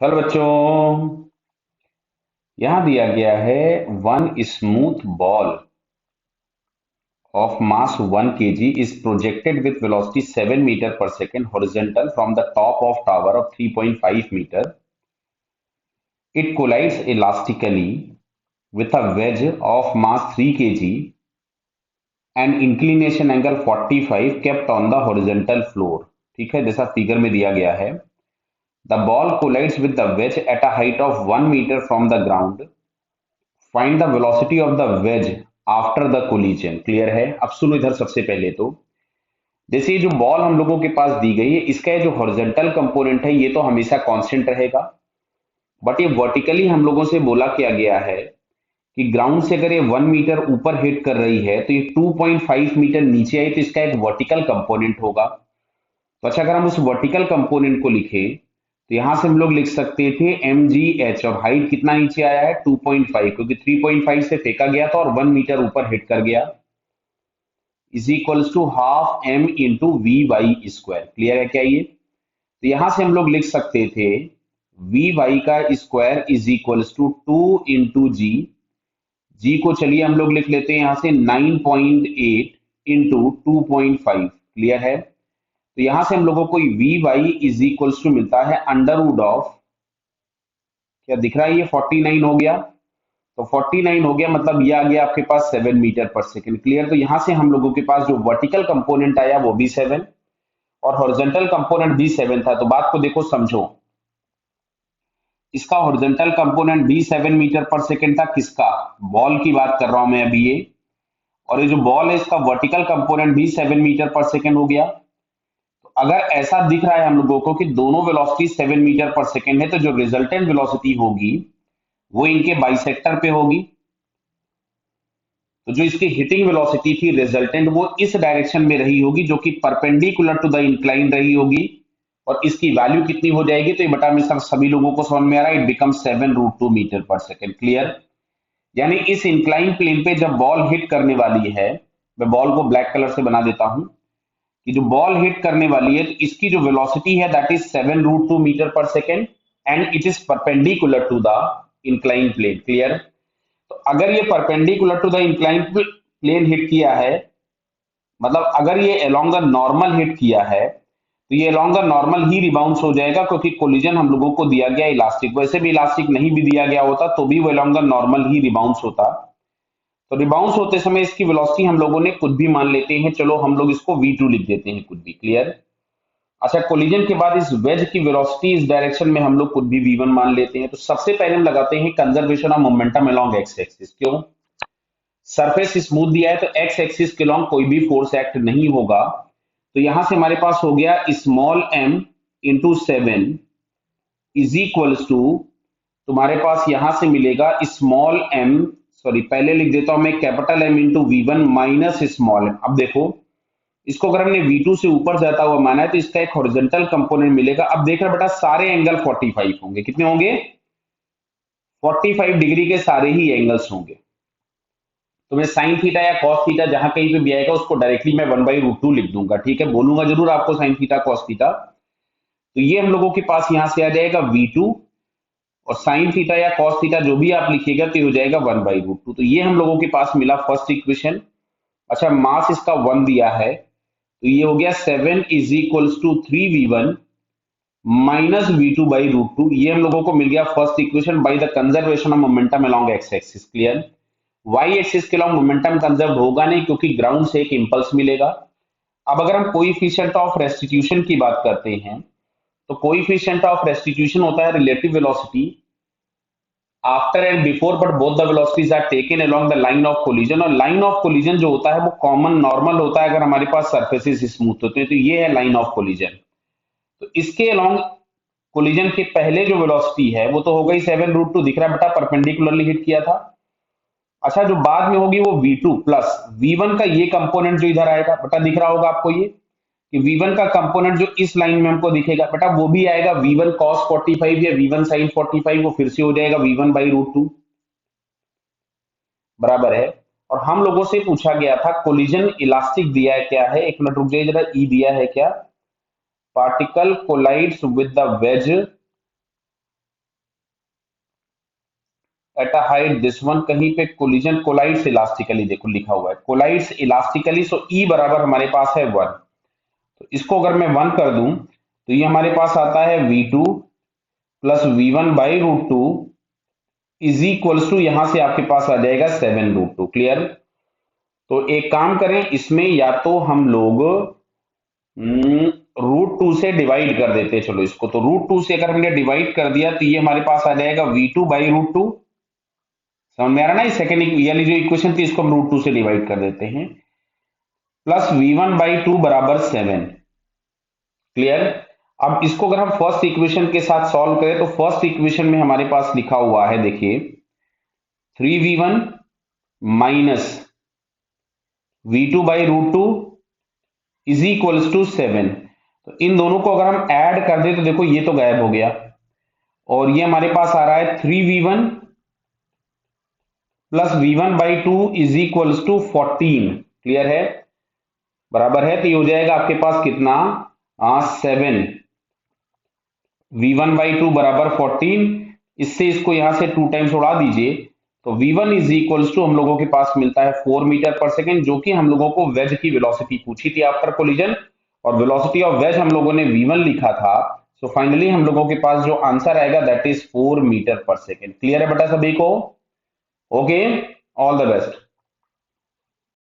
Hello बच्चों। यहां दिया गया है one smooth ball of mass 1 kg is projected with velocity 7 meter per second horizontal from the top of tower of 3.5 meter. It collides elastically with a wedge of mass 3 kg and inclination angle 45 kept on the horizontal floor. ठीक है, जैसा figure में दिया गया है। The ball collides with the wedge at a height of 1 meter from the ground. Find the velocity of the wedge after the collision. Clear है? अब सुनो इधर सबसे पहले तो जैसे ये जो बॉल हम लोगों के पास दी गई है, इसका ये जो हॉरिजॉन्टल कंपोनेंट है ये तो हमेशा कांस्टेंट रहेगा। बट ये वर्टिकली हम लोगों से बोला क्या गया है कि ग्राउंड से अगर ये 1 मीटर ऊपर हिट कर रही है तो ये 2.5 मीटर नीचे आई तो इसका एक वर्टिकल कंपोनेंट होगा। तो अच्छा, अगर हम उस वर्टिकल कंपोनेंट को लिखें तो यहां से हम लोग लिख सकते थे एम जी एच, और हाइट कितना नीचे आया है 2.5, क्योंकि 3.5 से फेंका गया था और 1 मीटर ऊपर हिट कर गया, is equals to half m into v y square. Clear है क्या ये? तो यहां से हम लोग लिख सकते थे वी वाई का square is equals to 2 into G को चलिए हम लोग लिख लेते हैं यहां से 9.8 इंटू 2.5। क्लियर है? तो यहां से हम लोगों को v y is equals to मिलता है अंडर वुड ऑफ, क्या दिख रहा है, ये 49 हो गया। तो 49 हो गया मतलब ये आ गया आपके पास 7 मीटर पर सेकंड। क्लियर? तो यहां से हम लोगों के पास जो वर्टिकल कंपोनेंट आया वो भी 7 और हॉरिजॉन्टल कंपोनेंट भी 7 था। तो बात को देखो, समझो, इसका हॉरिजॉन्टल कंपोनेंट भी 7 मीटर पर सेकंड था। किसका? बॉल की बात कर रहा हूं मैं अभी ये। और ये जो बॉल है इसका वर्टिकल कंपोनेंट भी 7 मीटर पर सेकंड हो गया। तो अगर ऐसा दिख रहा है हम लोगों को कि दोनों वेलोसिटी 7 मीटर पर सेकंड है तो जो रिजल्टेंट वेलोसिटी होगी वो इनके बाइसेक्टर पे होगी। तो जो इसकी हिटिंग वेलोसिटी थी रिजल्टेंट, वो इस डायरेक्शन में रही होगी जो कि परपेंडिकुलर टू द इंक्लाइन रही होगी। और इसकी वैल्यू कितनी हो जाएगी? तो ये बटा में सब सभी लोगों को समझ में आ रहा है, it become 7√2 metre per second. Clear? यानी इस इंक्लाइन प्लेन पे जब बॉल हिट करने वाली है, मैं बॉल को ब्लैक कलर से बना देता हूं, कि जो बॉल हिट करने वाली है तो इसकी जो वेलोसिटी है that is 7√2 metre per second and it is perpendicular to the incline plane. Clear? तो अगर ये perpendicular to the incline plane hit किया है, मतलब अगर ये अलोंग द नॉर्मल हिट किया है तो ये along the normal he rebounce हो जाएगा, क्योंकि कोलिजन हम लोगों को दिया गया इलास्टिक। वैसे भी इलास्टिक नहीं भी दिया गया होता तो भी वो along the normal he rebounce होता। तो रिबाउंस होते समय इसकी वेलोसिटी हम लोगों ने कुछ भी मान लेते हैं, चलो हम लोग इसको v2 लिख देते हैं, कुछ भी। क्लियर? अच्छा, कोलिजन के बाद इस वेज की वेलोसिटी इस डायरेक्शन में हम लोग कुछ भी v1 मान लेते हैं। तो सबसे पहले हम लगाते हैं conservation of momentum along x axis. क्यों? सरफेस स्मूथ दिया है तो एक्स एक्सिस के लॉन्ग कोई भी फोर्स एक्ट नहीं होगा। तो यहां से हमारे पास हो गया small m into 7 is equals to, तुम्हारे पास यहां से मिलेगा स्मॉल एम, सॉरी पहले लिख देता हूं मैं, कैपिटल एम इंटू वी1 माइनस स्मॉल एम। अब देखो, इसको अगर हमने V2 से ऊपर जाता हुआ माना है तो इसका एक हॉरिजॉन्टल कंपोनेंट मिलेगा। अब देख रहे बेटा, सारे एंगल 45 होंगे। कितने होंगे? 45 डिग्री के सारे ही एंगल्स होंगे। तो मैं साइन थीटा या कॉस थीटा जहां कहीं पे भी आएगा उसको डायरेक्टली मैं 1/√2 लिख दूंगा। ठीक है, बोलूंगा जरूर आपको साइन थीटा कॉस थीटा। तो ये हम लोगों के पास यहां से आ जाएगा V2, और साइन थीटा या कॉस थीटा जो भी आप लिखिएगा तो ये हो जाएगा 1/√2। तो ये हम लोगों के पास मिला फर्स्ट इक्वेशन। अच्छा, मास इसका 1 दिया है तो ये हो गया 7 is equals to 3v1 minus v2/√2। ये हम लोगों को मिल गया first equation by the conservation of momentum along x axis. Clear? Y axis के लॉन्ग मोमेंटम कंजर्व होगा नहीं, क्योंकि ग्राउंड से एक इंपल्स मिलेगा। अब अगर हम कोएफिशिएंट ऑफ रेस्टिट्यूशन की बात करते हैं तो कोएफिशिएंट ऑफ रेस्टिट्यूशन होता है relative velocity after and before but both the velocities are taken along the line of collision. और लाइन ऑफ कोलिजन जो होता है वो कॉमन नॉर्मल होता है अगर हमारे पास सरफेसेस स्मूथ होते हैं। तो ये है लाइन ऑफ कोलिजन। तो इसके अलोंग कोलिजन के पहले जो वेलोसिटी है वो तो हो गई 7√2, दिख रहा है बेटा, परपेंडिकुलरली हिट किया था। अच्छा, जो बाद में होगी वो V2 प्लस V1 का ये कंपोनेंट जो इधर आएगा बेटा, दिख रहा होगा आपको ये, कि V1 का कंपोनेंट जो इस लाइन में हमको दिखेगा बेटा वो भी आएगा V1 cos 45 या V1 sin 45, वो फिर से हो जाएगा V1/√2। बराबर है। और हम लोगों से पूछा गया था कोलिजन इलास्टिक दिया है क्या है, एक मिनट रुक जाइए जरा, ई दिया है क्या, particle collides with the wedge at a height this one, कहीं पे कोलिजन कोलाइड्स इलास्टिकली, देखो लिखा हुआ है कोलाइड्स इलास्टिकली, सो ई बराबर हमारे पास है 1। तो इसको अगर मैं 1 कर दूं तो ये हमारे पास आता है V2 plus V1/√2 is equals to, यहां से आपके पास आ जाएगा 7√2। क्लियर? तो एक काम करें, इसमें या तो हम लोग √2 से डिवाइड कर देते हैं। चलो इसको तो √2 से अगर हमने डिवाइड कर दिया तो ये हमारे पास आ जाएगा V2/√2। समझ में आ रहा ना? इस सेकेंड वाली जो इक्वेशन थी इसको हम √2 से डिवाइड कर देते हैं, प्लस V1/2 बराबर 7। क्लियर? अब इसको अगर हम फर्स्ट इक्वेशन के साथ सॉल्व करें तो फर्स्ट इक्वेशन में हमारे पास लिखा हुआ है, देखिए 3V1 minus V2/√2 is equals to 7। तो इन दोनों को अगर हम ऐड कर दें तो देखो ये तो गायब हो गया, और ये हमारे पास आ रहा है 3V1 plus V1/2 is equals to 14। Clear है? बराबर है, तो ये हो जाएगा आपके पास कितना, 7। V1/2 बराबर 14, इससे इसको यहां से 2 टाइम्स उड़ा दीजिए तो V1 इज इक्वल्स टू हम लोगों के पास मिलता है 4 मीटर पर सेकेंड, जो कि हम लोगों को वेज की वेलोसिटी पूछी थी आफ्टर कोलिजन, और वेलोसिटी ऑफ वेज हम लोगों ने V1 लिखा था। सो फाइनली हम लोगों के पास जो आंसर आएगा that is 4 metre per second. Clear है बेटा सभी को? Okay, all the best.